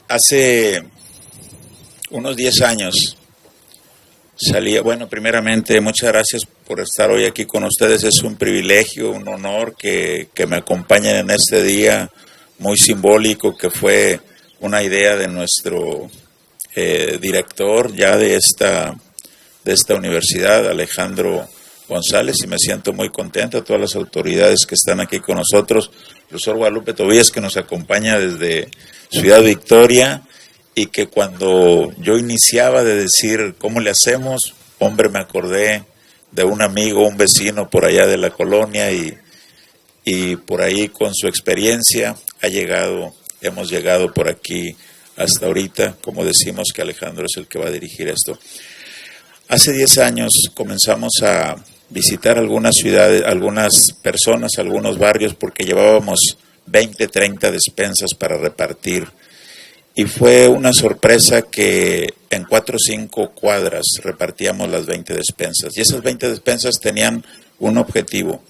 Hace unos 10 años salía, bueno, primeramente muchas gracias por estar hoy aquí con ustedes, es un privilegio, un honor que me acompañen en este día muy simbólico que fue una idea de nuestro director ya de esta universidad, Alejandro González, y me siento muy contento, a todas las autoridades que están aquí con nosotros, profesor Guadalupe Tobías, que nos acompaña desde Ciudad Victoria, y que cuando yo iniciaba de decir cómo le hacemos, hombre, me acordé de un amigo, un vecino por allá de la colonia, y por ahí con su experiencia hemos llegado por aquí hasta ahorita, como decimos que Alejandro es el que va a dirigir esto. Hace 10 años comenzamos a visitar algunas ciudades, algunas personas, algunos barrios, porque llevábamos 20, 30 despensas para repartir. Y fue una sorpresa que en 4 o 5 cuadras repartíamos las 20 despensas. Y esas 20 despensas tenían un objetivo,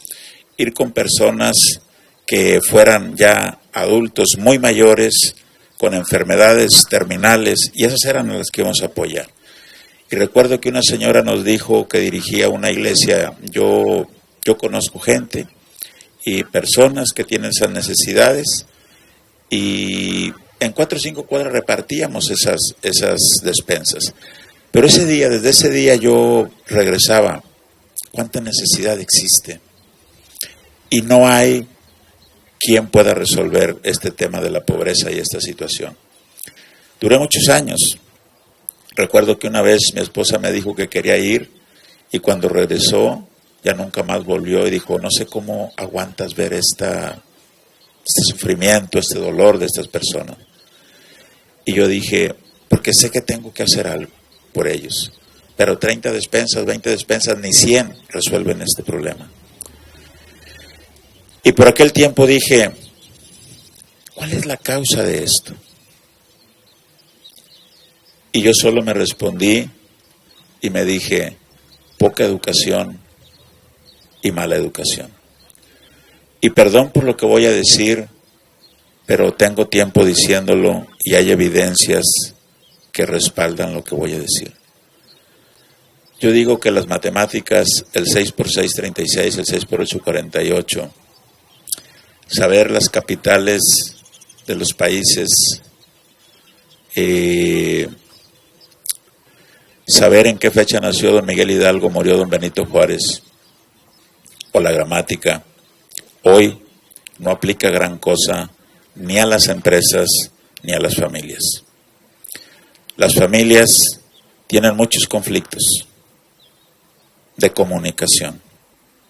ir con personas que fueran ya adultos muy mayores, con enfermedades terminales, y esas eran las que íbamos a apoyar. Y recuerdo que una señora nos dijo que dirigía una iglesia, yo conozco gente y personas que tienen esas necesidades, y en 4 o 5 cuadras repartíamos esas despensas. Pero desde ese día yo regresaba, ¿cuánta necesidad existe? Y no hay quien pueda resolver este tema de la pobreza y esta situación. Duré muchos años. Recuerdo que una vez mi esposa me dijo que quería ir, y cuando regresó ya nunca más volvió, y dijo, no sé cómo aguantas ver este sufrimiento, este dolor de estas personas. Y yo dije, porque sé que tengo que hacer algo por ellos, pero 30 despensas, 20 despensas, ni 100 resuelven este problema. Y por aquel tiempo dije, ¿cuál es la causa de esto? Y yo solo me respondí y me dije, poca educación y mala educación. Y perdón por lo que voy a decir, pero tengo tiempo diciéndolo y hay evidencias que respaldan lo que voy a decir. Yo digo que las matemáticas, el 6 por 6, 36, el 6 por 8, 48, saber las capitales de los países, saber en qué fecha nació don Miguel Hidalgo, murió don Benito Juárez, o la gramática, hoy no aplica gran cosa ni a las empresas ni a las familias. Las familias tienen muchos conflictos de comunicación,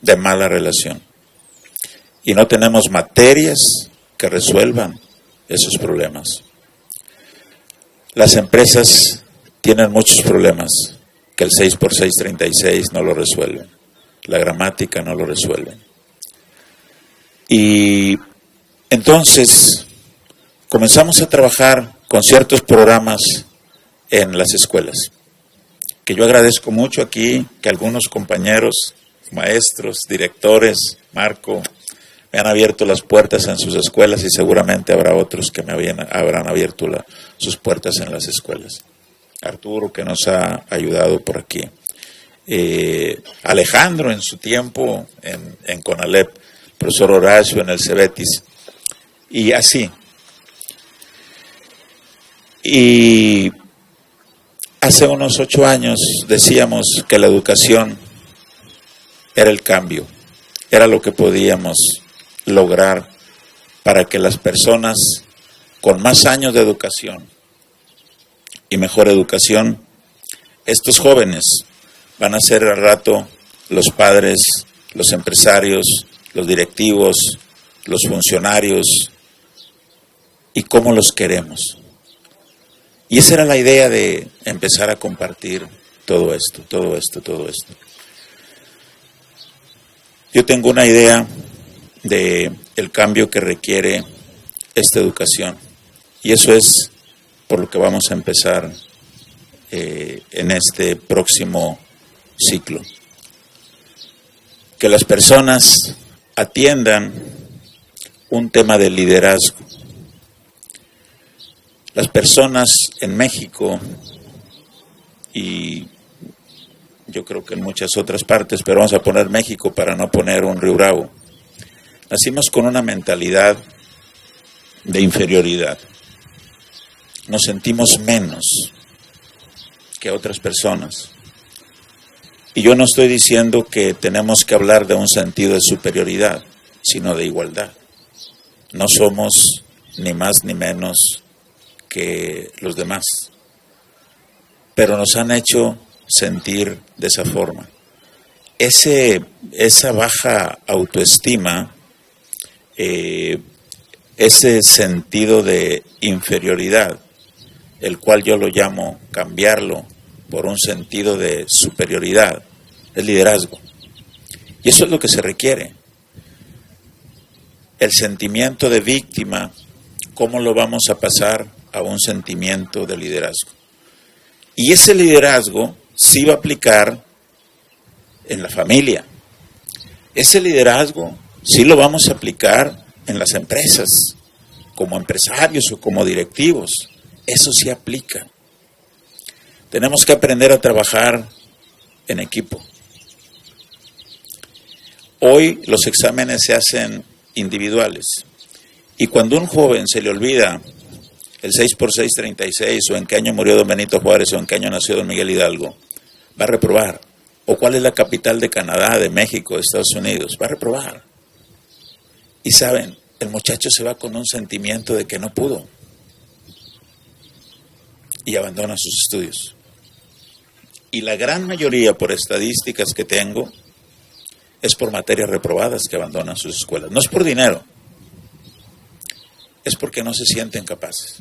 de mala relación, y no tenemos materias que resuelvan esos problemas. Las empresas tienen muchos problemas que el 6 por 6, 36 no lo resuelven. La gramática no lo resuelven. Y entonces comenzamos a trabajar con ciertos programas en las escuelas, que yo agradezco mucho aquí, que algunos compañeros, maestros, directores, Marco, me han abierto las puertas en sus escuelas, y seguramente habrá otros que habrán abierto sus puertas en las escuelas. Arturo, que nos ha ayudado por aquí. Alejandro en su tiempo en CONALEP, profesor Horacio en el Cebetis, y así. Y hace unos 8 años decíamos que la educación era el cambio, era lo que podíamos lograr para que las personas con más años de educación y mejor educación, estos jóvenes van a ser al rato los padres, los empresarios, los directivos, los funcionarios, y cómo los queremos. Y esa era la idea de empezar a compartir todo esto. Yo tengo una idea de el cambio que requiere esta educación, y eso es por lo que vamos a empezar en este próximo ciclo. Que las personas atiendan un tema de liderazgo. Las personas en México y yo creo que en muchas otras partes, pero vamos a poner México para no poner un Río Bravo, nacimos con una mentalidad de inferioridad. Nos sentimos menos que otras personas. Y yo no estoy diciendo que tenemos que hablar de un sentido de superioridad, sino de igualdad. No somos ni más ni menos que los demás, pero nos han hecho sentir de esa forma. Esa baja autoestima, ese sentido de inferioridad, el cual yo lo llamo cambiarlo por un sentido de superioridad, es liderazgo. Y eso es lo que se requiere. El sentimiento de víctima, ¿cómo lo vamos a pasar a un sentimiento de liderazgo? Y ese liderazgo sí va a aplicar en la familia. Ese liderazgo sí lo vamos a aplicar en las empresas, como empresarios o como directivos. Eso sí aplica. Tenemos que aprender a trabajar en equipo. Hoy los exámenes se hacen individuales. Y cuando a un joven se le olvida el 6x6, 36, o en qué año murió don Benito Juárez, o en qué año nació don Miguel Hidalgo, va a reprobar. O cuál es la capital de Canadá, de México, de Estados Unidos, va a reprobar. Y saben, el muchacho se va con un sentimiento de que no pudo. Y abandona sus estudios. Y la gran mayoría, por estadísticas que tengo, es por materias reprobadas que abandonan sus escuelas. No es por dinero, es porque no se sienten capaces.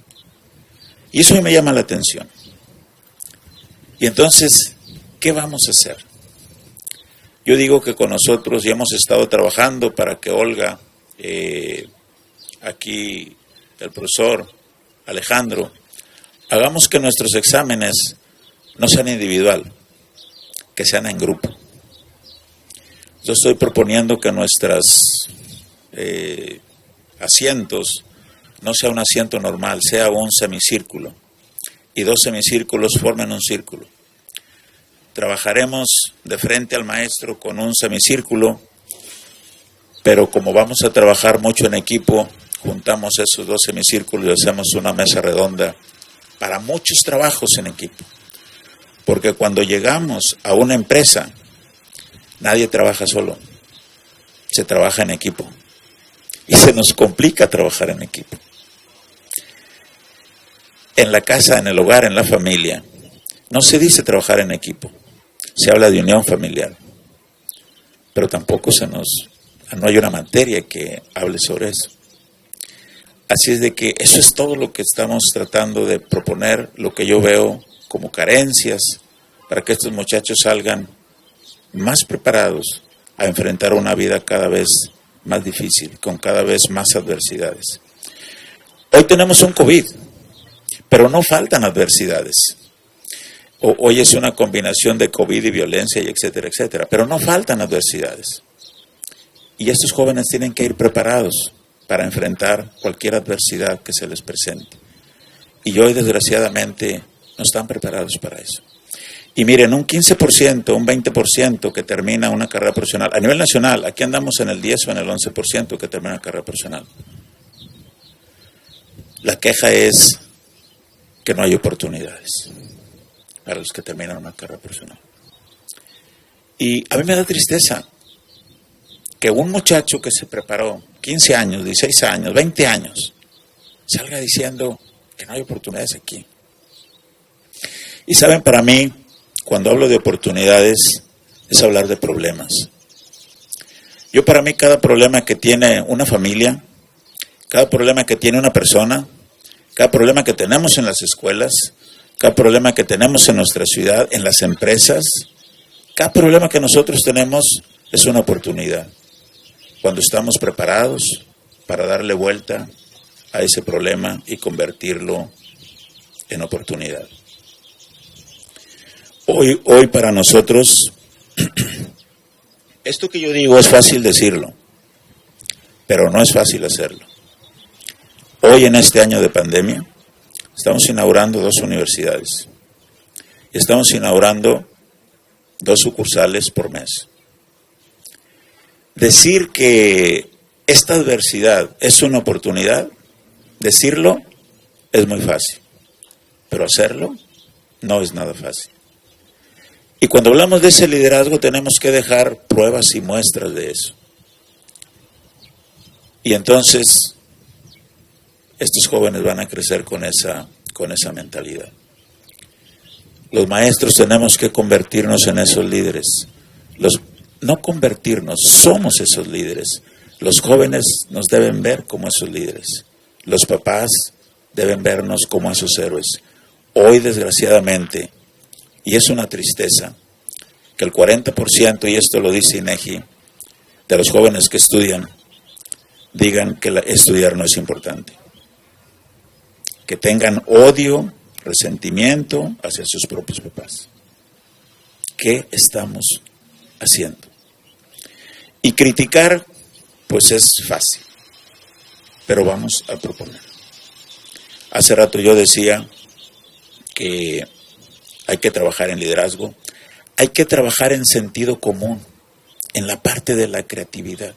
Y eso me llama la atención. Y entonces, ¿qué vamos a hacer? Yo digo que con nosotros ya hemos estado trabajando para que Olga, aquí el profesor Alejandro, hagamos que nuestros exámenes no sean individual, que sean en grupo. Yo estoy proponiendo que nuestros asientos no sea un asiento normal, sea un semicírculo. Y 2 semicírculos formen un círculo. Trabajaremos de frente al maestro con un semicírculo, pero como vamos a trabajar mucho en equipo, juntamos esos 2 semicírculos y hacemos una mesa redonda para muchos trabajos en equipo. Porque cuando llegamos a una empresa, nadie trabaja solo, se trabaja en equipo. Y se nos complica trabajar en equipo. En la casa, en el hogar, en la familia, no se dice trabajar en equipo. Se habla de unión familiar. Pero tampoco no hay una materia que hable sobre eso. Así es de que eso es todo lo que estamos tratando de proponer, lo que yo veo como carencias, para que estos muchachos salgan más preparados a enfrentar una vida cada vez más difícil, con cada vez más adversidades. Hoy tenemos un COVID, pero no faltan adversidades. Hoy es una combinación de COVID y violencia y etcétera, etcétera, pero no faltan adversidades. Y estos jóvenes tienen que ir preparados para enfrentar cualquier adversidad que se les presente. Y hoy, desgraciadamente, no están preparados para eso. Y miren, un 15%, un 20% que termina una carrera profesional, a nivel nacional, aquí andamos en el 10 o en el 11% que termina una carrera profesional. La queja es que no hay oportunidades para los que terminan una carrera profesional. Y a mí me da tristeza que un muchacho que se preparó 15 años, 16 años, 20 años, salga diciendo que no hay oportunidades aquí. Y saben, para mí, cuando hablo de oportunidades, es hablar de problemas. Para mí, cada problema que tiene una familia, cada problema que tiene una persona, cada problema que tenemos en las escuelas, cada problema que tenemos en nuestra ciudad, en las empresas, cada problema que nosotros tenemos es una oportunidad. Cuando estamos preparados para darle vuelta a ese problema y convertirlo en oportunidad. Hoy para nosotros, esto que yo digo es fácil decirlo, pero no es fácil hacerlo. Hoy en este año de pandemia, Estamos inaugurando 2 universidades. Estamos inaugurando 2 sucursales por mes. Decir que esta adversidad es una oportunidad, decirlo es muy fácil, pero hacerlo no es nada fácil. Y cuando hablamos de ese liderazgo tenemos que dejar pruebas y muestras de eso. Y entonces estos jóvenes van a crecer con esa mentalidad. Los maestros tenemos que convertirnos en esos líderes. No convertirnos, somos esos líderes. Los jóvenes nos deben ver como esos líderes. Los papás deben vernos como esos héroes. Hoy, desgraciadamente, y es una tristeza, que el 40%, y esto lo dice INEGI, de los jóvenes que estudian, digan que estudiar no es importante. Que tengan odio, resentimiento hacia sus propios papás. ¿Qué estamos haciendo? Y criticar, pues es fácil, pero vamos a proponer. Hace rato yo decía que hay que trabajar en liderazgo, hay que trabajar en sentido común, en la parte de la creatividad.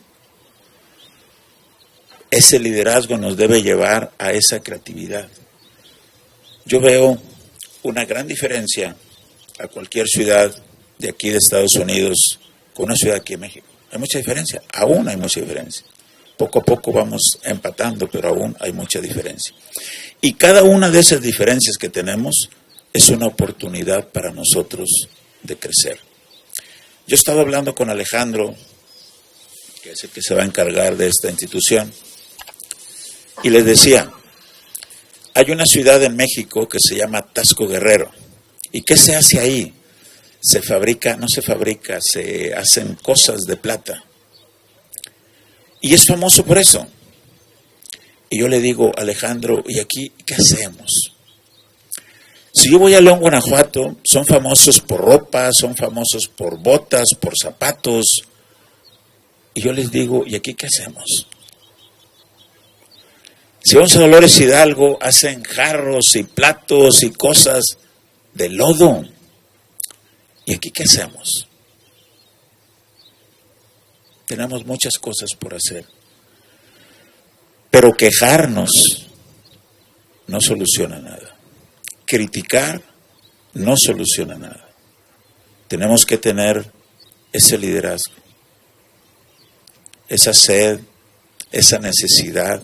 Ese liderazgo nos debe llevar a esa creatividad. Yo veo una gran diferencia a cualquier ciudad de aquí de Estados Unidos con una ciudad aquí en México. Hay mucha diferencia, aún hay mucha diferencia. Poco a poco vamos empatando, pero aún hay mucha diferencia. Y cada una de esas diferencias que tenemos es una oportunidad para nosotros de crecer. Yo estaba hablando con Alejandro, que es el que se va a encargar de esta institución, y les decía, hay una ciudad en México que se llama Taxco Guerrero. ¿Y qué se hace ahí? Se hacen cosas de plata. Y es famoso por eso. Y yo le digo, Alejandro, ¿y aquí qué hacemos? Si yo voy a León, Guanajuato, son famosos por ropa, son famosos por botas, por zapatos. Y yo les digo, ¿y aquí qué hacemos? Si vamos a Dolores Hidalgo, hacen jarros y platos y cosas de lodo. ¿Y aquí qué hacemos? Tenemos muchas cosas por hacer. Pero quejarnos no soluciona nada. Criticar no soluciona nada. Tenemos que tener ese liderazgo, esa sed, esa necesidad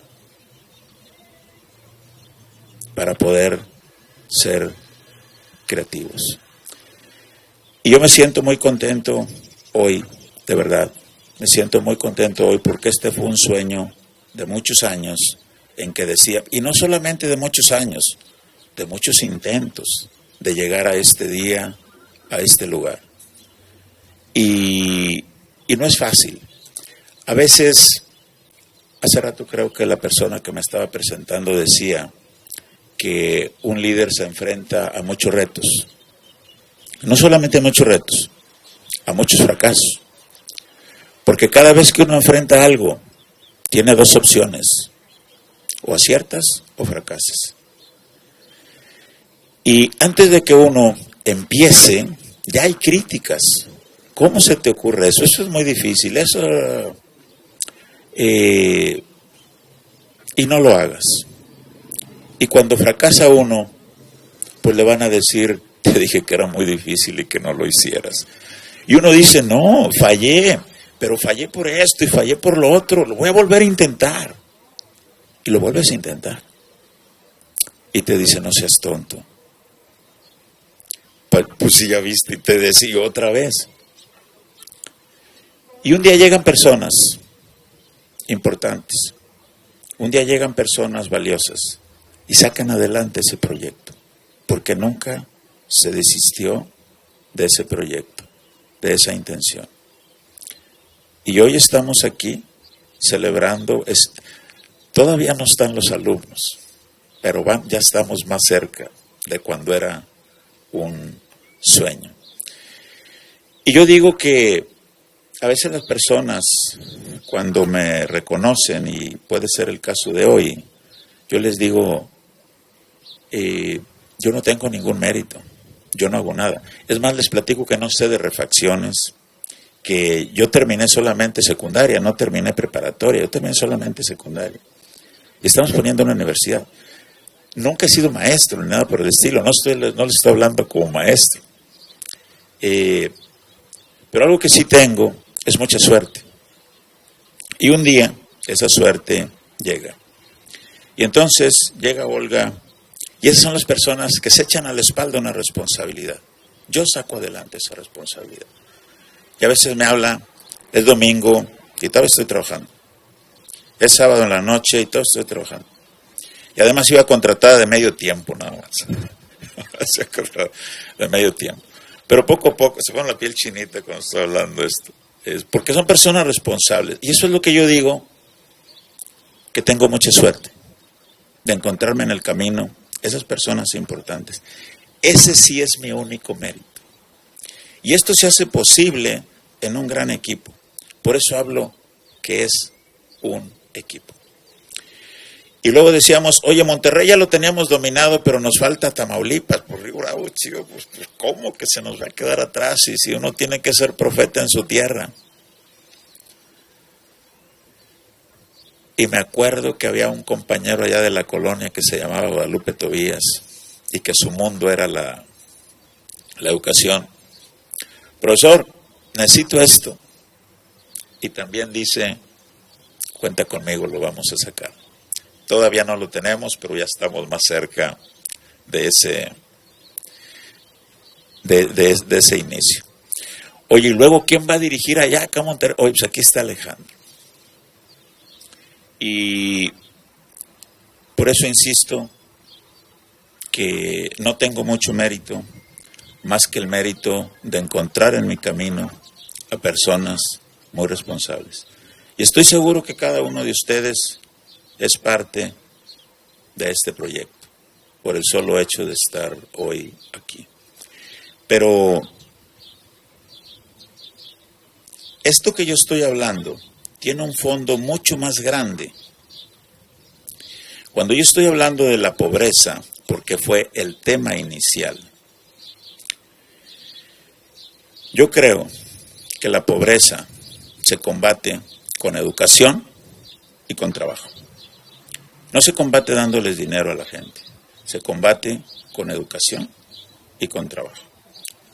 para poder ser creativos. Y yo me siento muy contento hoy, de verdad, me siento muy contento hoy porque este fue un sueño de muchos años en que decía, y no solamente de muchos años, de muchos intentos de llegar a este día, a este lugar. Y no es fácil. A veces, hace rato creo que la persona que me estaba presentando decía que un líder se enfrenta a muchos retos. No solamente a muchos retos, a muchos fracasos. Porque cada vez que uno enfrenta algo, tiene 2 opciones. O aciertas o fracasas. Y antes de que uno empiece, ya hay críticas. ¿Cómo se te ocurre eso? Eso es muy difícil. Eso... y no lo hagas. Y cuando fracasa uno, pues le van a decir, te dije que era muy difícil y que no lo hicieras. Y uno dice, no, fallé, pero fallé por esto y fallé por lo otro, lo voy a volver a intentar. Y lo vuelves a intentar. Y te dice, no seas tonto. Pues si ya viste, y te decía otra vez. Y un día llegan personas importantes. Un día llegan personas valiosas y sacan adelante ese proyecto, porque nunca se desistió de ese proyecto, de esa intención. Y hoy estamos aquí celebrando, todavía no están los alumnos, pero ya estamos más cerca de cuando era un sueño. Y yo digo que a veces las personas, cuando me reconocen, y puede ser el caso de hoy, yo les digo, yo no tengo ningún mérito, yo no hago nada. Es más, les platico que no sé de refacciones, que yo terminé solamente secundaria, no terminé preparatoria, yo terminé solamente secundaria. Y estamos poniendo una universidad. Nunca he sido maestro ni nada por el estilo, no les estoy hablando como maestro. Pero algo que sí tengo es mucha suerte. Y un día esa suerte llega. Y entonces llega Olga, y esas son las personas que se echan a la espalda una responsabilidad. Yo saco adelante esa responsabilidad. Y a veces me habla, es domingo y todavía estoy trabajando. Es sábado en la noche y todavía estoy trabajando. Y además iba contratada de medio tiempo nada más. De medio tiempo. Pero poco a poco, se pone la piel chinita cuando estoy hablando de esto. Porque son personas responsables. Y eso es lo que yo digo, que tengo mucha suerte de encontrarme en el camino esas personas importantes. Ese sí es mi único mérito. Y esto se hace posible en un gran equipo. Por eso hablo que es un equipo. Y luego decíamos, oye, Monterrey ya lo teníamos dominado, pero nos falta Tamaulipas. Por Río Bravo, chico, pues ¿cómo que se nos va a quedar atrás? Y si uno tiene que ser profeta en su tierra. Y me acuerdo que había un compañero allá de la colonia que se llamaba Guadalupe Tobías y que su mundo era la educación. Profesor, necesito esto. Y también dice, cuenta conmigo, lo vamos a sacar. Todavía no lo tenemos, pero ya estamos más cerca de ese inicio. Oye, y luego, ¿quién va a dirigir allá acá a Monterrey? Oye, pues aquí está Alejandro. Y por eso insisto que no tengo mucho mérito, más que el mérito de encontrar en mi camino a personas muy responsables. Y estoy seguro que cada uno de ustedes es parte de este proyecto, por el solo hecho de estar hoy aquí. Pero esto que yo estoy hablando tiene un fondo mucho más grande. Cuando yo estoy hablando de la pobreza, porque fue el tema inicial, yo creo que la pobreza se combate con educación y con trabajo. No se combate dándoles dinero a la gente, se combate con educación y con trabajo.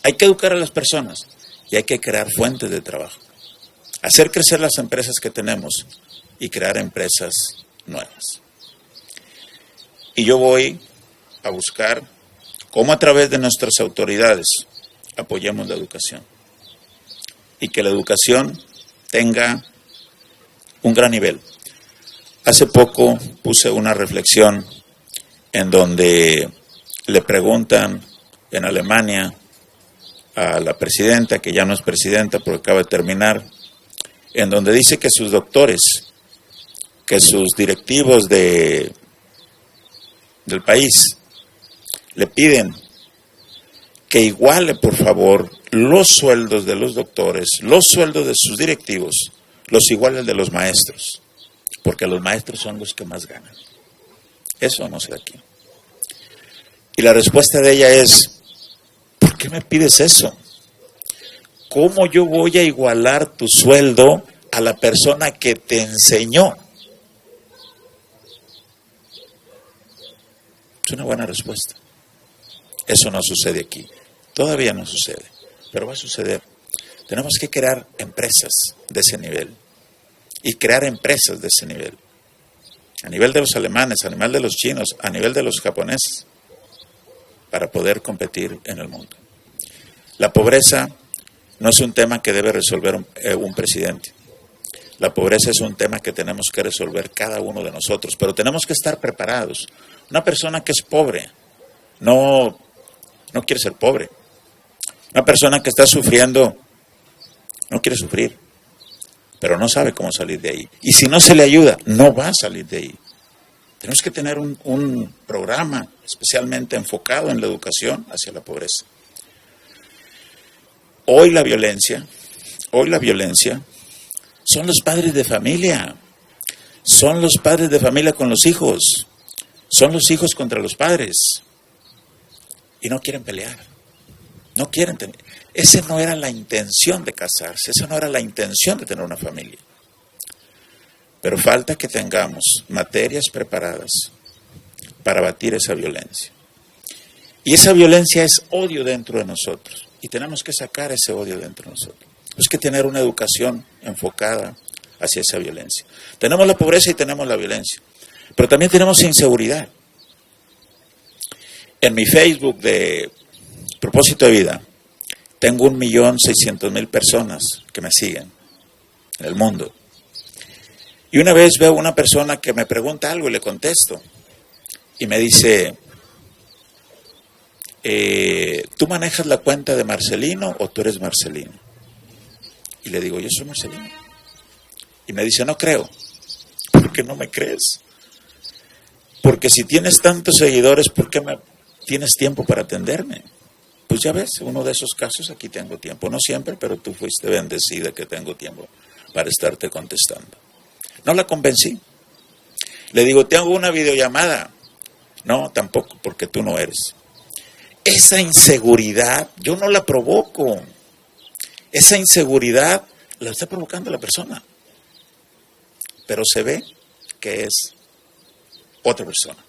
Hay que educar a las personas y hay que crear fuentes de trabajo. Hacer crecer las empresas que tenemos y crear empresas nuevas. Y yo voy a buscar cómo a través de nuestras autoridades apoyemos la educación. Y que la educación tenga un gran nivel. Hace poco puse una reflexión en donde le preguntan en Alemania a la presidenta, que ya no es presidenta porque acaba de terminar, en donde dice que sus doctores, que sus directivos del país le piden que iguale, por favor, los sueldos de los doctores, los sueldos de sus directivos, los iguales de los maestros, porque los maestros son los que más ganan. Eso no sé aquí. Y la respuesta de ella es, ¿por qué me pides eso? ¿Cómo yo voy a igualar tu sueldo a la persona que te enseñó? Es una buena respuesta. Eso no sucede aquí. Todavía no sucede, pero va a suceder. Tenemos que crear empresas de ese nivel y crear empresas de ese nivel. A nivel de los alemanes, a nivel de los chinos, a nivel de los japoneses, para poder competir en el mundo. La pobreza no es un tema que debe resolver un presidente. La pobreza es un tema que tenemos que resolver cada uno de nosotros, pero tenemos que estar preparados. Una persona que es pobre no quiere ser pobre. Una persona que está sufriendo no quiere sufrir, pero no sabe cómo salir de ahí. Y si no se le ayuda, no va a salir de ahí. Tenemos que tener un programa especialmente enfocado en la educación hacia la pobreza. Hoy la violencia son los padres de familia. Son los padres de familia con los hijos. son los hijos contra los padres y no quieren pelear, no quieren tener. Esa no era la intención de casarse, esa no era la intención de tener una familia. Pero falta que tengamos materias preparadas para batir esa violencia. Y esa violencia es odio dentro de nosotros. Y tenemos que sacar ese odio dentro de nosotros. Hay que tener una educación enfocada hacia esa violencia. Tenemos la pobreza y tenemos la violencia. Pero también tenemos inseguridad. En mi Facebook de Propósito de Vida, tengo 1.600.000 personas que me siguen en el mundo. Y una vez veo una persona que me pregunta algo y le contesto. Y me dice, ¿tú manejas la cuenta de Marcelino o tú eres Marcelino? Y le digo, yo soy Marcelino. Y me dice, no creo. ¿Por qué no me crees? Porque si tienes tantos seguidores, ¿por qué tienes tiempo para atenderme? Pues ya ves, uno de esos casos aquí tengo tiempo. No siempre, pero tú fuiste bendecida que tengo tiempo para estarte contestando. No la convencí. Le digo, te hago una videollamada. No, tampoco, porque tú no eres. Esa inseguridad, yo no la provoco. Esa inseguridad la está provocando la persona. Pero se ve que es otra persona.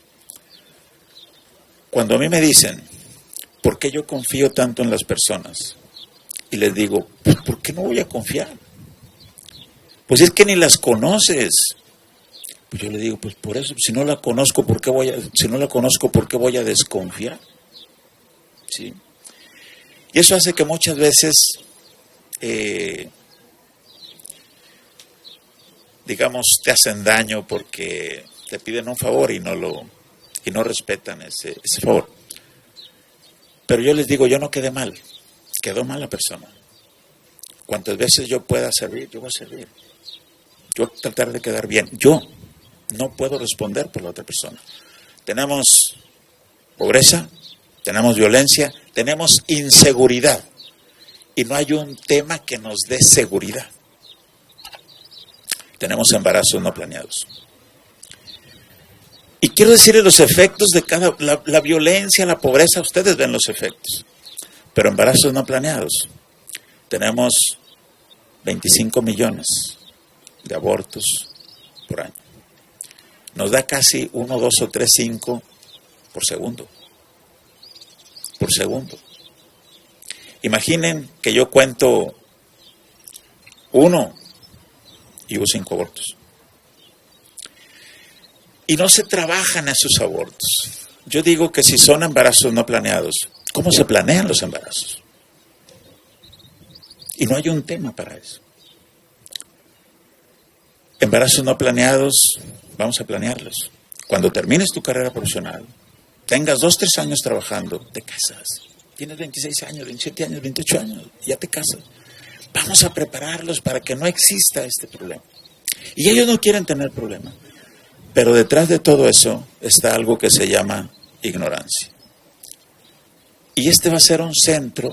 Cuando a mí me dicen, ¿por qué yo confío tanto en las personas? Y les digo, pues, ¿por qué no voy a confiar? Pues es que ni las conoces. Pues yo le digo, pues por eso, si no la conozco, ¿por qué voy a desconfiar? ¿Sí? Y eso hace que muchas veces, digamos, te hacen daño porque te piden un favor y no respetan ese favor. Pero yo les digo, yo no quedé mal, quedó mal la persona. Cuantas veces yo pueda servir, yo voy a servir. Yo voy a tratar de quedar bien. Yo no puedo responder por la otra persona. Tenemos pobreza, tenemos violencia, tenemos inseguridad. Y no hay un tema que nos dé seguridad. Tenemos embarazos no planeados. Y quiero decirles los efectos de la violencia, la pobreza, ustedes ven los efectos. Pero embarazos no planeados. Tenemos 25 millones de abortos por año. Nos da casi 1, 2 o 3, 5 por segundo. Por segundo. Imaginen que yo cuento 1 y hubo 5 abortos. Y no se trabajan esos abortos. Yo digo que si son embarazos no planeados, ¿cómo se planean los embarazos? Y no hay un tema para eso. Embarazos no planeados, vamos a planearlos. Cuando termines tu carrera profesional, tengas 2, 3 años trabajando, te casas. Tienes 26 años, 27 años, 28 años, ya te casas. Vamos a prepararlos para que no exista este problema. Y ellos no quieren tener problema. Pero detrás de todo eso está algo que se llama ignorancia. Y este va a ser un centro,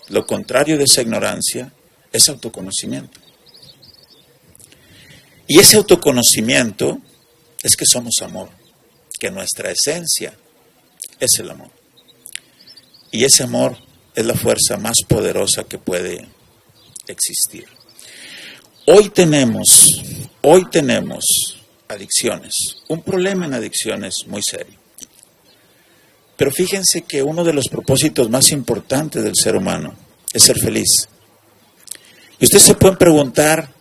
lo contrario de esa ignorancia es autoconocimiento. Y ese autoconocimiento es que somos amor, que nuestra esencia es el amor. Y ese amor es la fuerza más poderosa que puede existir. Hoy tenemos adicciones, un problema en adicciones muy serio. Pero fíjense que uno de los propósitos más importantes del ser humano es ser feliz. Y ustedes se pueden preguntar,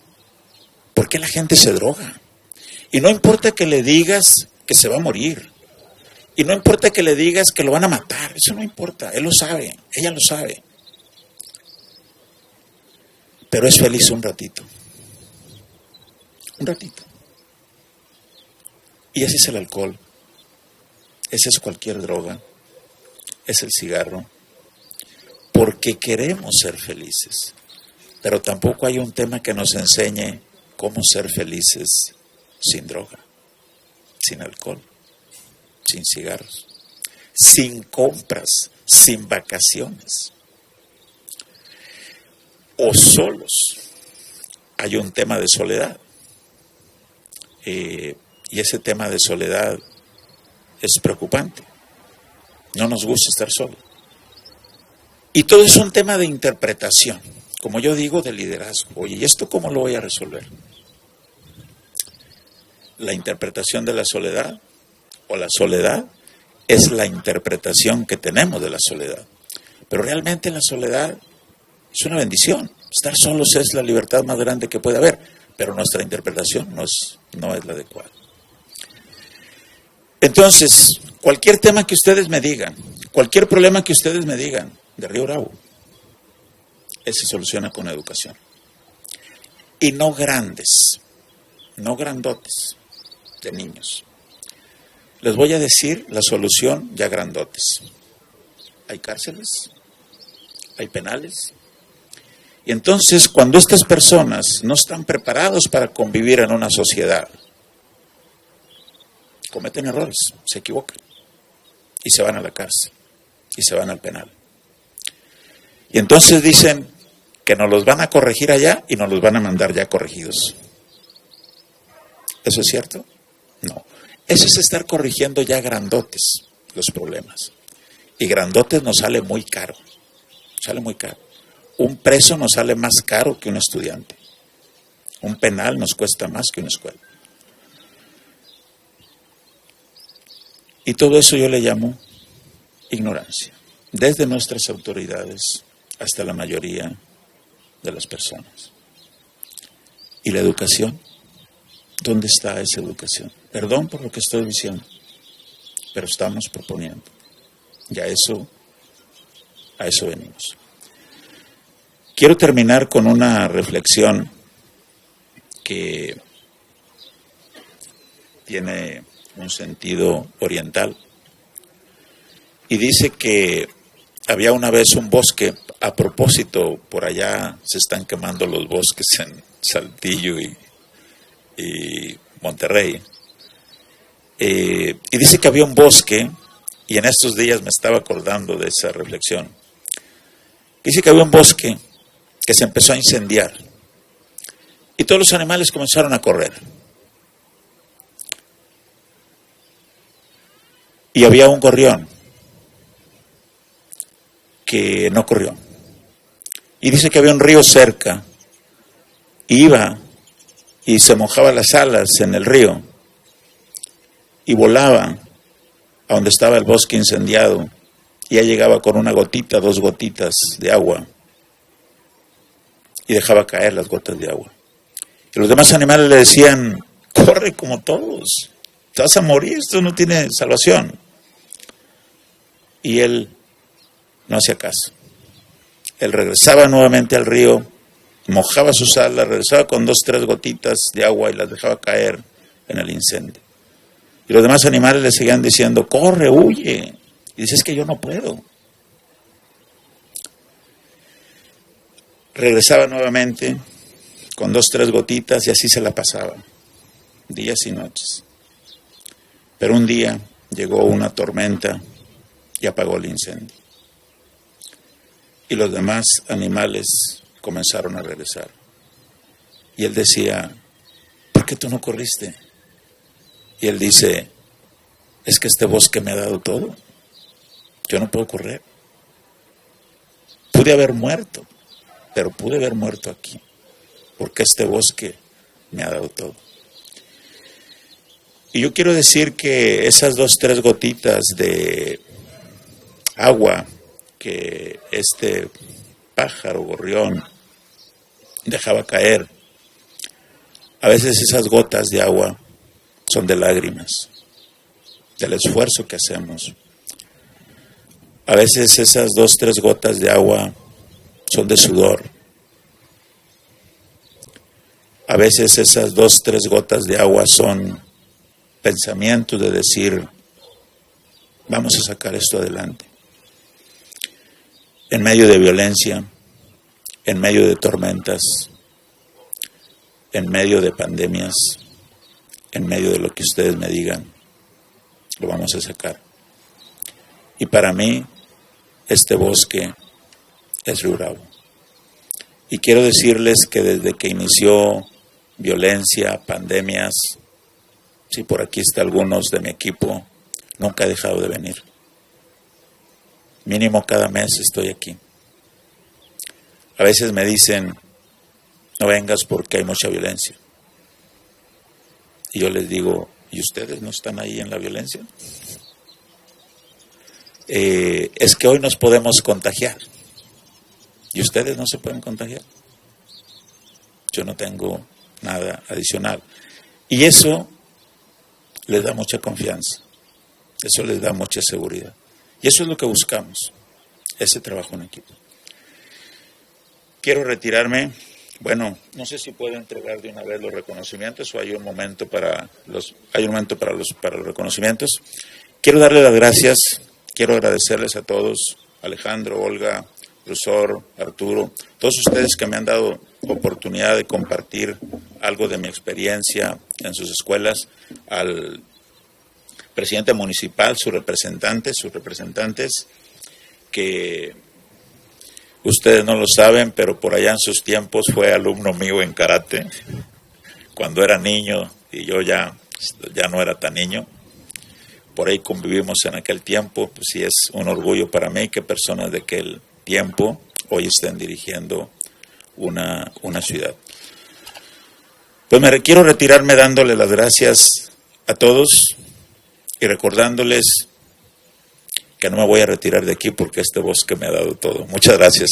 ¿por qué la gente se droga? Y no importa que le digas que se va a morir. Y no importa que le digas que lo van a matar. Eso no importa. Él lo sabe. Ella lo sabe. Pero es feliz un ratito. Un ratito. Y ese es el alcohol. Esa es cualquier droga. Es el cigarro. Porque queremos ser felices. Pero tampoco hay un tema que nos enseñe cómo ser felices sin droga, sin alcohol, sin cigarros, sin compras, sin vacaciones. O solos. Hay un tema de soledad. Y ese tema de soledad es preocupante. No nos gusta estar solos. Y todo es un tema de interpretación, como yo digo, de liderazgo. Oye, ¿y esto cómo lo voy a resolver? La interpretación de la soledad o la soledad es la interpretación que tenemos de la soledad. Pero realmente la soledad es una bendición. Estar solos es la libertad más grande que puede haber, pero nuestra interpretación no es la adecuada. Entonces, cualquier tema que ustedes me digan, cualquier problema que ustedes me digan de Río Bravo, se soluciona con educación. Y no grandes, no grandotes de niños. Les voy a decir la solución ya grandotes. Hay cárceles, hay penales. Y entonces, cuando estas personas no están preparados para convivir en una sociedad, cometen errores, se equivocan y se van a la cárcel y se van al penal. Y entonces dicen que nos los van a corregir allá y nos los van a mandar ya corregidos. ¿Eso es cierto? No. Eso es estar corrigiendo ya grandotes los problemas. Y grandotes nos sale muy caro. Sale muy caro. Un preso nos sale más caro que un estudiante. Un penal nos cuesta más que una escuela. Y todo eso yo le llamo ignorancia. Desde nuestras autoridades hasta la mayoría de las personas. ¿Y la educación? ¿Dónde está esa educación? Perdón por lo que estoy diciendo, pero estamos proponiendo. Y a eso venimos. Quiero terminar con una reflexión que tiene un sentido oriental. Y dice que había una vez un bosque, a propósito, por allá se están quemando los bosques en Saltillo y Monterrey. Y dice que había un bosque, y en estos días me estaba acordando de esa reflexión. Dice que había un bosque que se empezó a incendiar. Y todos los animales comenzaron a correr. Y había un gorrión que no corrió. Y dice que había un río cerca. Iba y se mojaba las alas en el río. Y volaba a donde estaba el bosque incendiado. Y ya llegaba con una gotita, 2 gotitas de agua. Y dejaba caer las gotas de agua. Y los demás animales le decían, corre como todos, te vas a morir, esto no tiene salvación. Y él no hacía caso. Él regresaba nuevamente al río, mojaba sus alas, regresaba con 2, 3 gotitas de agua y las dejaba caer en el incendio. Y los demás animales le seguían diciendo, corre, huye. Y dice, es que yo no puedo. Regresaba nuevamente con 2, 3 gotitas y así se la pasaba, días y noches. Pero un día llegó una tormenta y apagó el incendio. Y los demás animales comenzaron a regresar. Y él decía, ¿por qué tú no corriste? Y él dice, es que este bosque me ha dado todo. Yo no puedo correr. Pude haber muerto, pero pude haber muerto aquí, porque este bosque me ha dado todo. Y yo quiero decir que esas 2, 3 gotitas de agua que este pájaro gorrión dejaba caer, a veces esas gotas de agua son de lágrimas, del esfuerzo que hacemos. A veces esas 2, 3 gotas de agua son de sudor. A veces esas 2, 3 gotas de agua son pensamientos de decir, vamos a sacar esto adelante. En medio de violencia, en medio de tormentas, en medio de pandemias, en medio de lo que ustedes me digan, lo vamos a sacar. Y para mí, este bosque es Río Bravo. Y quiero decirles que desde que inició violencia, pandemias, si por aquí están algunos de mi equipo, nunca he dejado de venir. Mínimo cada mes estoy aquí. A veces me dicen, no vengas porque hay mucha violencia. Y yo les digo, ¿y ustedes no están ahí en la violencia? Es que hoy nos podemos contagiar. ¿Y ustedes no se pueden contagiar? Yo no tengo nada adicional. Y eso les da mucha confianza. Eso les da mucha seguridad. Y eso es lo que buscamos, ese trabajo en equipo. Quiero retirarme. Bueno, no sé si puedo entregar de una vez los reconocimientos o hay un momento para los reconocimientos. Quiero darle las gracias, quiero agradecerles a todos, Alejandro, Olga, profesor, Arturo, todos ustedes que me han dado oportunidad de compartir algo de mi experiencia en sus escuelas, al presidente municipal, sus representantes, que ustedes no lo saben, pero por allá en sus tiempos fue alumno mío en karate, cuando era niño y yo ya no era tan niño. Por ahí convivimos en aquel tiempo, pues sí es un orgullo para mí que personas de aquel tiempo hoy estén dirigiendo una ciudad. Pues quiero retirarme dándole las gracias a todos y recordándoles que no me voy a retirar de aquí porque este bosque me ha dado todo. Muchas gracias.